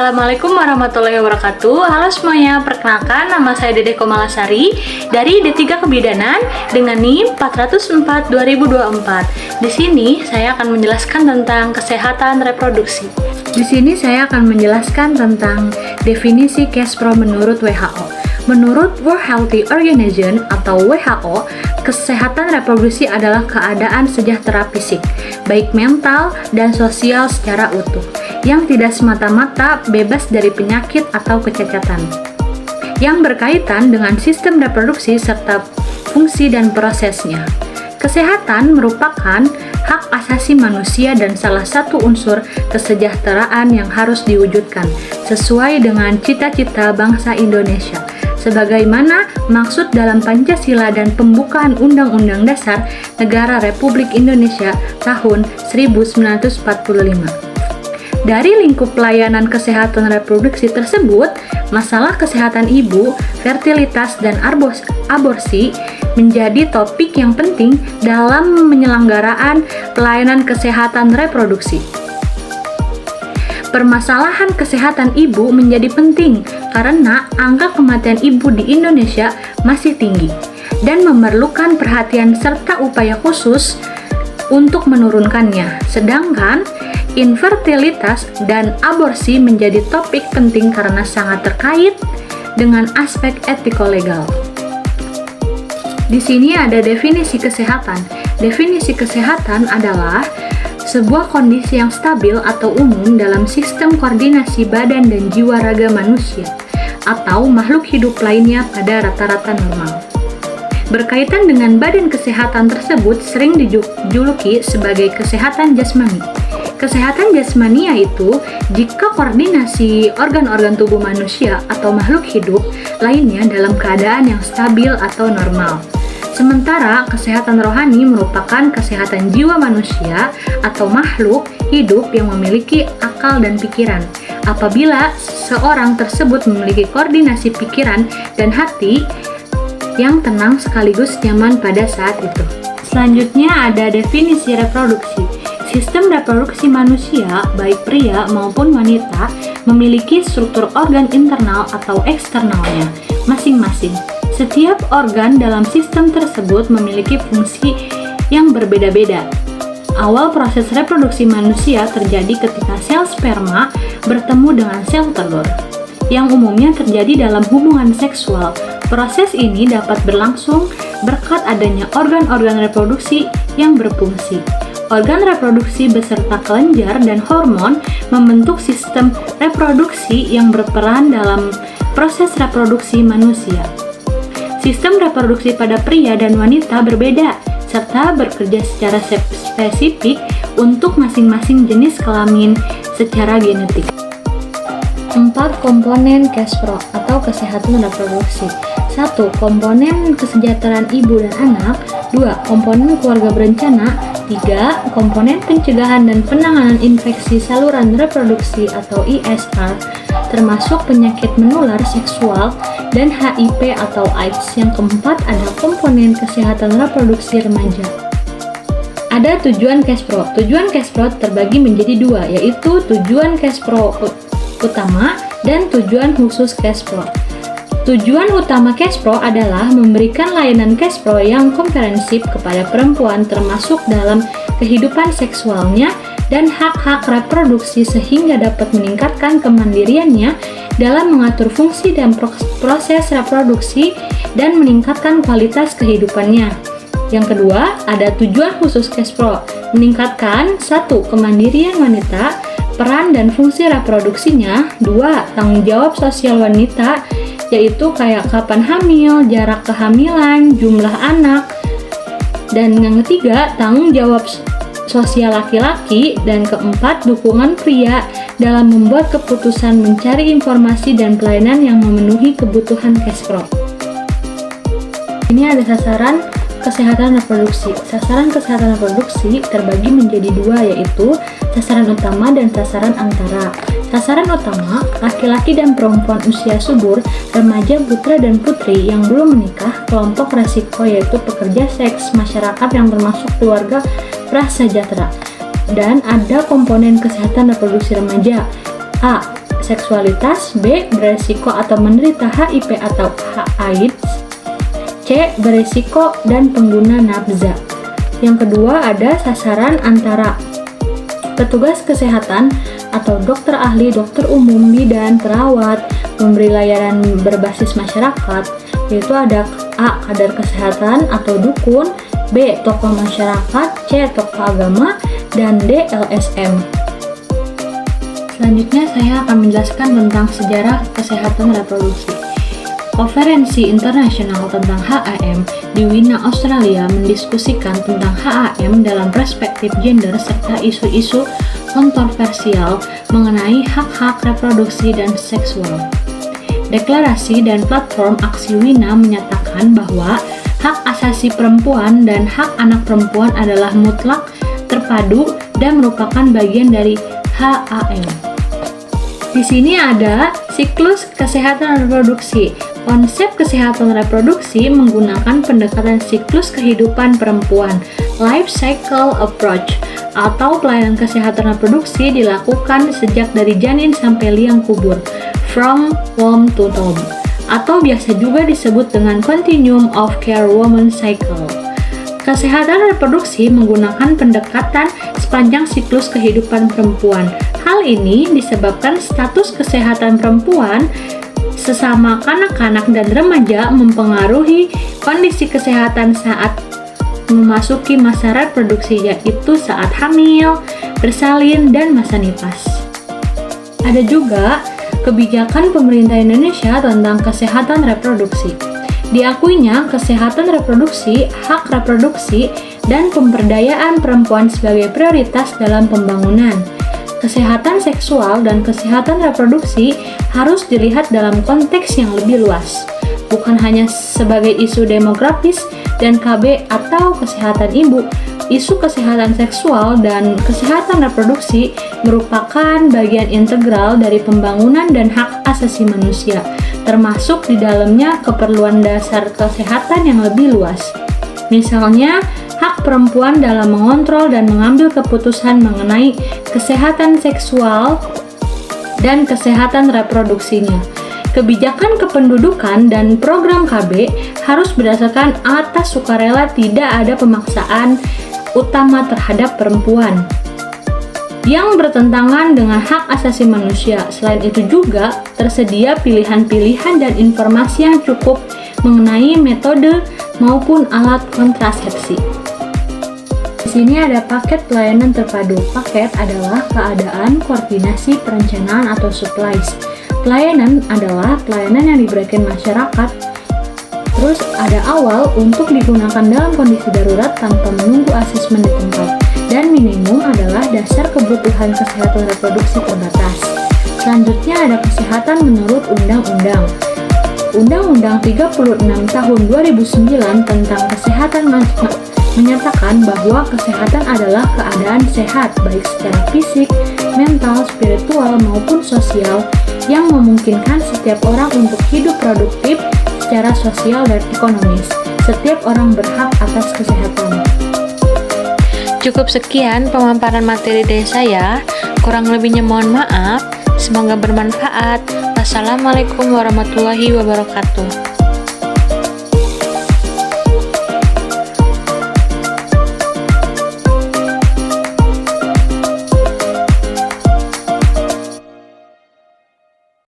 Assalamualaikum warahmatullahi wabarakatuh. Halo semuanya, perkenalkan nama saya Dede Komalasari dari D3 Kebidanan dengan NIM 404 2024. Di sini saya akan menjelaskan tentang kesehatan reproduksi. Di sini saya akan menjelaskan tentang definisi Kespro menurut WHO. Menurut World Health Organization atau WHO, kesehatan reproduksi adalah keadaan sejahtera fisik, baik mental dan sosial secara utuh, yang tidak semata-mata bebas dari penyakit atau kecacatan, yang berkaitan dengan sistem reproduksi serta fungsi dan prosesnya. Kesehatan merupakan hak asasi manusia dan salah satu unsur kesejahteraan yang harus diwujudkan sesuai dengan cita-cita bangsa Indonesia, sebagaimana maksud dalam Pancasila dan pembukaan Undang-Undang Dasar Negara Republik Indonesia tahun 1945. Dari lingkup pelayanan kesehatan reproduksi tersebut, masalah kesehatan ibu, fertilitas, dan aborsi menjadi topik yang penting dalam penyelenggaraan pelayanan kesehatan reproduksi. Permasalahan kesehatan ibu menjadi penting karena angka kematian ibu di Indonesia masih tinggi dan memerlukan perhatian serta upaya khusus untuk menurunkannya. Sedangkan infertilitas dan aborsi menjadi topik penting karena sangat terkait dengan aspek etiko-legal. Di sini ada definisi kesehatan. Definisi kesehatan adalah sebuah kondisi yang stabil atau umum dalam sistem koordinasi badan dan jiwa raga manusia atau makhluk hidup lainnya pada rata-rata normal. Berkaitan dengan badan kesehatan tersebut sering dijuluki sebagai kesehatan jasmani. Kesehatan jasmani yaitu jika koordinasi organ-organ tubuh manusia atau makhluk hidup lainnya dalam keadaan yang stabil atau normal. Sementara kesehatan rohani merupakan kesehatan jiwa manusia atau makhluk hidup yang memiliki akal dan pikiran. Apabila seorang tersebut memiliki koordinasi pikiran dan hati yang tenang sekaligus nyaman pada saat itu. Selanjutnya ada definisi reproduksi. Sistem reproduksi manusia, baik pria maupun wanita, memiliki struktur organ internal atau eksternalnya masing-masing. Setiap organ dalam sistem tersebut memiliki fungsi yang berbeda-beda. Awal proses reproduksi manusia terjadi ketika sel sperma bertemu dengan sel telur, yang umumnya terjadi dalam hubungan seksual. Proses ini dapat berlangsung berkat adanya organ-organ reproduksi yang berfungsi. Organ reproduksi beserta kelenjar dan hormon membentuk sistem reproduksi yang berperan dalam proses reproduksi manusia. Sistem reproduksi pada pria dan wanita berbeda, serta bekerja secara spesifik untuk masing-masing jenis kelamin secara genetik. 4 komponen Kespro atau kesehatan reproduksi. 1. Komponen kesejahteraan ibu dan anak. 2. Komponen keluarga berencana. 3. Komponen pencegahan dan penanganan infeksi saluran reproduksi atau ISR, termasuk penyakit menular seksual dan HIV atau AIDS. Yang keempat ada komponen kesehatan reproduksi remaja. Ada tujuan Kespro. Tujuan Kespro terbagi menjadi 2, yaitu tujuan Kespro utama dan tujuan khusus Kespro. Tujuan utama Kespro adalah memberikan layanan Kespro yang komprehensif kepada perempuan termasuk dalam kehidupan seksualnya dan hak-hak reproduksi sehingga dapat meningkatkan kemandiriannya dalam mengatur fungsi dan proses reproduksi dan meningkatkan kualitas kehidupannya. Yang kedua, ada tujuan khusus Kespro, meningkatkan 1. Kemandirian wanita, peran dan fungsi reproduksinya. 2. Tanggung jawab sosial wanita, yaitu kayak kapan hamil, jarak kehamilan, jumlah anak. Dan yang ketiga, tanggung jawab sosial laki-laki. Dan keempat, dukungan pria dalam membuat keputusan, mencari informasi dan pelayanan yang memenuhi kebutuhan Kespro. Ini ada sasaran kesehatan reproduksi. Sasaran kesehatan reproduksi terbagi menjadi 2, yaitu sasaran utama dan sasaran antara. Sasaran utama, laki-laki dan perempuan usia subur, remaja, putra dan putri yang belum menikah, kelompok resiko yaitu pekerja seks, masyarakat yang termasuk keluarga prasejahtera. Dan ada komponen kesehatan reproduksi remaja. A. seksualitas, B. beresiko atau menderita HIV atau AIDS, C. beresiko dan pengguna nafza. Yang kedua ada sasaran antara petugas kesehatan atau dokter ahli, dokter umum, bidan, perawat, memberi layanan berbasis masyarakat, yaitu ada A. kadar kesehatan atau dukun, B. tokoh masyarakat, C. tokoh agama, dan D. LSM. Selanjutnya saya akan menjelaskan tentang sejarah kesehatan reproduksi. Konferensi internasional tentang HAM di Wina, Australia mendiskusikan tentang HAM dalam perspektif gender serta isu-isu kontroversial mengenai hak-hak reproduksi dan seksual. Deklarasi dan platform aksi Wina menyatakan bahwa hak asasi perempuan dan hak anak perempuan adalah mutlak, terpadu, dan merupakan bagian dari HAM. Di sini ada siklus kesehatan reproduksi. Konsep kesehatan reproduksi menggunakan pendekatan siklus kehidupan perempuan, life cycle approach, atau pelayanan kesehatan reproduksi dilakukan sejak dari janin sampai liang kubur, from womb to tomb, atau biasa juga disebut dengan continuum of care woman cycle. Kesehatan reproduksi menggunakan pendekatan sepanjang siklus kehidupan perempuan. Hal ini disebabkan status kesehatan perempuan sesama kanak-kanak dan remaja mempengaruhi kondisi kesehatan saat memasuki masa reproduksi, yaitu saat hamil, bersalin, dan masa nifas. Ada juga kebijakan pemerintah Indonesia tentang kesehatan reproduksi. Diakuinya kesehatan reproduksi, hak reproduksi, dan pemberdayaan perempuan sebagai prioritas dalam pembangunan. Kesehatan seksual dan kesehatan reproduksi harus dilihat dalam konteks yang lebih luas, bukan hanya sebagai isu demografis dan KB atau kesehatan ibu. Isu kesehatan seksual dan kesehatan reproduksi merupakan bagian integral dari pembangunan dan hak asasi manusia, termasuk di dalamnya keperluan dasar kesehatan yang lebih luas. Misalnya, hak perempuan dalam mengontrol dan mengambil keputusan mengenai kesehatan seksual dan kesehatan reproduksinya. Kebijakan kependudukan dan program KB harus berdasarkan atas sukarela, tidak ada pemaksaan utama terhadap perempuan yang bertentangan dengan hak asasi manusia. Selain itu juga tersedia pilihan-pilihan dan informasi yang cukup mengenai metode maupun alat kontrasepsi. Di sini ada paket pelayanan terpadu. Paket adalah keadaan, koordinasi, perencanaan, atau supplies. Pelayanan adalah pelayanan yang diberikan masyarakat. Terus ada awal untuk digunakan dalam kondisi darurat tanpa menunggu asesmen di tempat. Dan minimum adalah dasar kebutuhan kesehatan reproduksi terbatas. Selanjutnya ada kesehatan menurut undang-undang. Undang-Undang 36 tahun 2009 tentang kesehatan menyatakan bahwa kesehatan adalah keadaan sehat baik secara fisik, mental, spiritual, maupun sosial yang memungkinkan setiap orang untuk hidup produktif secara sosial dan ekonomis. Setiap orang berhak atas kesehatan. Cukup sekian pemaparan materi dari saya, kurang lebihnya mohon maaf. Semoga bermanfaat. Wassalamualaikum warahmatullahi wabarakatuh.